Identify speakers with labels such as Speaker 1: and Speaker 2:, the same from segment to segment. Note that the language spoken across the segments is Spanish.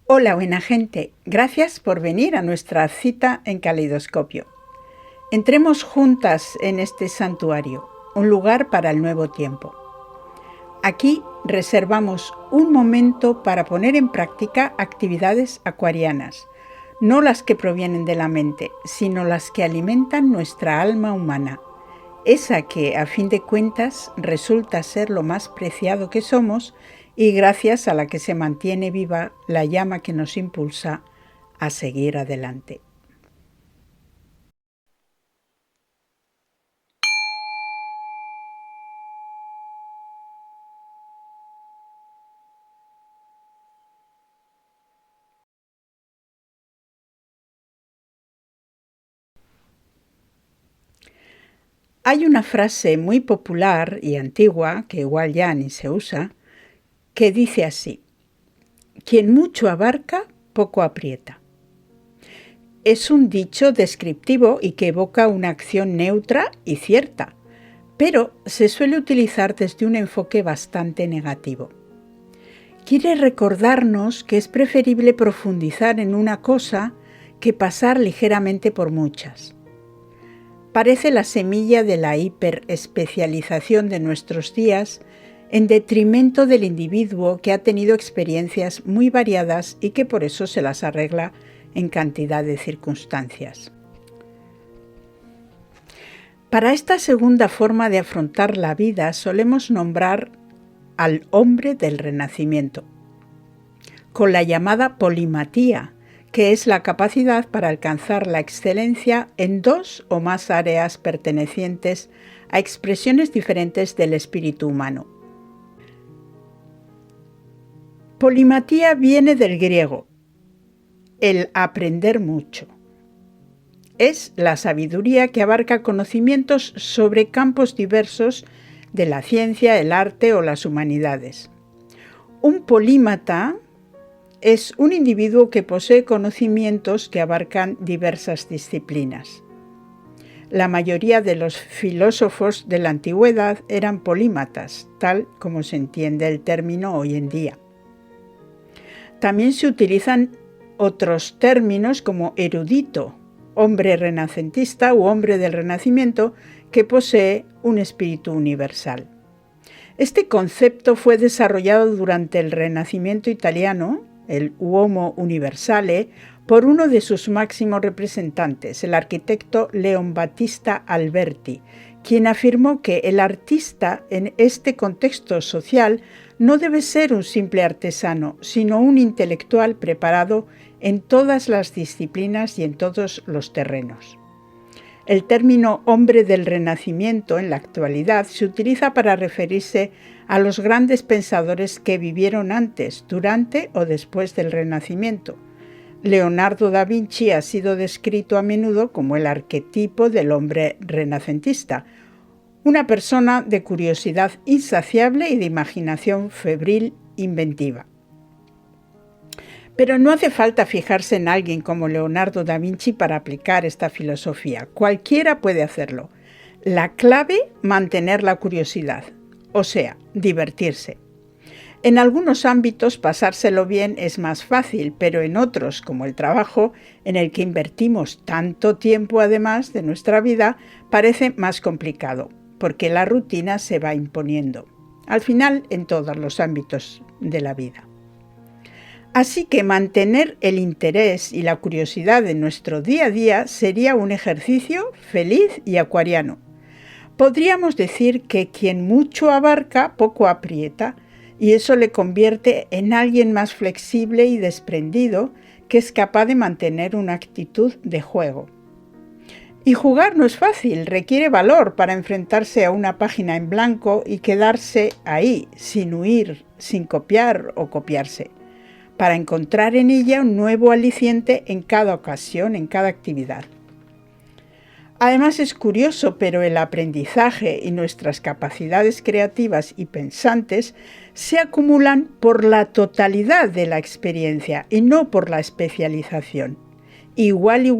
Speaker 1: Hola, buena gente. Gracias por venir a nuestra cita en Caleidoscopio. Entremos juntas en este santuario, un lugar para el nuevo tiempo. Aquí reservamos un momento para poner en práctica actividades acuarianas, no las que provienen de la mente, sino las que alimentan nuestra alma humana, esa que, a fin de cuentas, resulta ser lo más preciado que somos y gracias a la que se mantiene viva la llama que nos impulsa a seguir adelante. Hay una frase muy popular y antigua, que igual ya ni se usa, que dice así: quien mucho abarca, poco aprieta. Es un dicho descriptivo y que evoca una acción neutra y cierta, pero se suele utilizar desde un enfoque bastante negativo. Quiere recordarnos que es preferible profundizar en una cosa que pasar ligeramente por muchas. Parece la semilla de la hiperespecialización de nuestros días en detrimento del individuo que ha tenido experiencias muy variadas y que por eso se las arregla en cantidad de circunstancias. Para esta segunda forma de afrontar la vida solemos nombrar al hombre del Renacimiento, con la llamada polimatía, que es la capacidad para alcanzar la excelencia en dos o más áreas pertenecientes a expresiones diferentes del espíritu humano. Polimatía viene del griego, el aprender mucho. Es la sabiduría que abarca conocimientos sobre campos diversos de la ciencia, el arte o las humanidades. Un polímata es un individuo que posee conocimientos que abarcan diversas disciplinas. La mayoría de los filósofos de la antigüedad eran polímatas, tal como se entiende el término hoy en día. También se utilizan otros términos como erudito, hombre renacentista u hombre del Renacimiento que posee un espíritu universal. Este concepto fue desarrollado durante el Renacimiento italiano, el Uomo Universale, por uno de sus máximos representantes, el arquitecto Leon Battista Alberti, quien afirmó que el artista en este contexto social no debe ser un simple artesano, sino un intelectual preparado en todas las disciplinas y en todos los terrenos. El término hombre del Renacimiento en la actualidad se utiliza para referirse a los grandes pensadores que vivieron antes, durante o después del Renacimiento. Leonardo da Vinci ha sido descrito a menudo como el arquetipo del hombre renacentista, una persona de curiosidad insaciable y de imaginación febril inventiva. Pero no hace falta fijarse en alguien como Leonardo da Vinci para aplicar esta filosofía. Cualquiera puede hacerlo. La clave, mantener la curiosidad, o sea, divertirse. En algunos ámbitos pasárselo bien es más fácil, pero en otros, como el trabajo, en el que invertimos tanto tiempo además de nuestra vida, parece más complicado, porque la rutina se va imponiendo. Al final, en todos los ámbitos de la vida. Así que mantener el interés y la curiosidad en nuestro día a día sería un ejercicio feliz y acuariano. Podríamos decir que quien mucho abarca, poco aprieta, y eso le convierte en alguien más flexible y desprendido que es capaz de mantener una actitud de juego. Y jugar no es fácil, requiere valor para enfrentarse a una página en blanco y quedarse ahí, sin huir, sin copiar o copiarse, para encontrar en ella un nuevo aliciente en cada ocasión, en cada actividad. Además es curioso, pero el aprendizaje y nuestras capacidades creativas y pensantes se acumulan por la totalidad de la experiencia y no por la especialización. Igual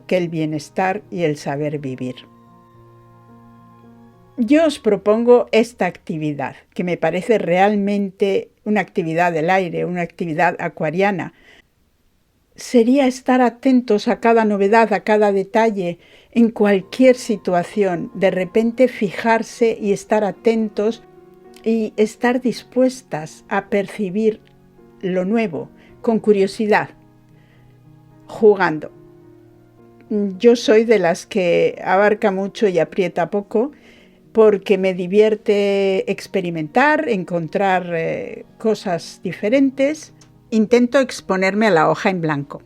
Speaker 1: que el bienestar y el saber vivir. Yo os propongo esta actividad, que me parece realmente una actividad del aire, una actividad acuariana, sería estar atentos a cada novedad, a cada detalle, en cualquier situación. De repente fijarse y estar atentos y estar dispuestas a percibir lo nuevo, con curiosidad, jugando. Yo soy de las que abarca mucho y aprieta poco, porque me divierte experimentar, encontrar cosas diferentes. Intento exponerme a la hoja en blanco,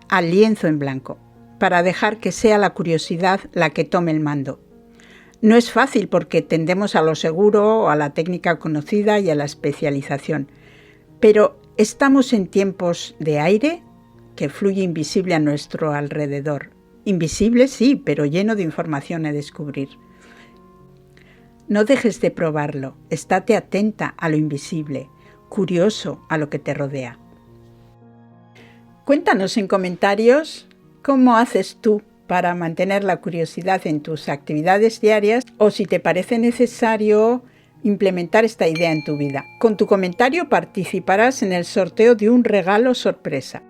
Speaker 1: al lienzo en blanco, para dejar que sea la curiosidad la que tome el mando. No es fácil porque tendemos a lo seguro, a la técnica conocida y a la especialización, pero estamos en tiempos de aire que fluye invisible a nuestro alrededor. Invisible sí, pero lleno de información a descubrir. No dejes de probarlo, estate atenta a lo invisible, curioso a lo que te rodea. Cuéntanos en comentarios cómo haces tú para mantener la curiosidad en tus actividades diarias o si te parece necesario implementar esta idea en tu vida. Con tu comentario participarás en el sorteo de un regalo sorpresa.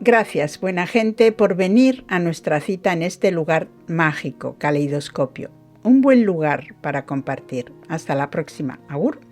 Speaker 1: Gracias, buena gente, por venir a nuestra cita en este lugar mágico, Caleidoscopio. Un buen lugar para compartir. Hasta la próxima. Agur.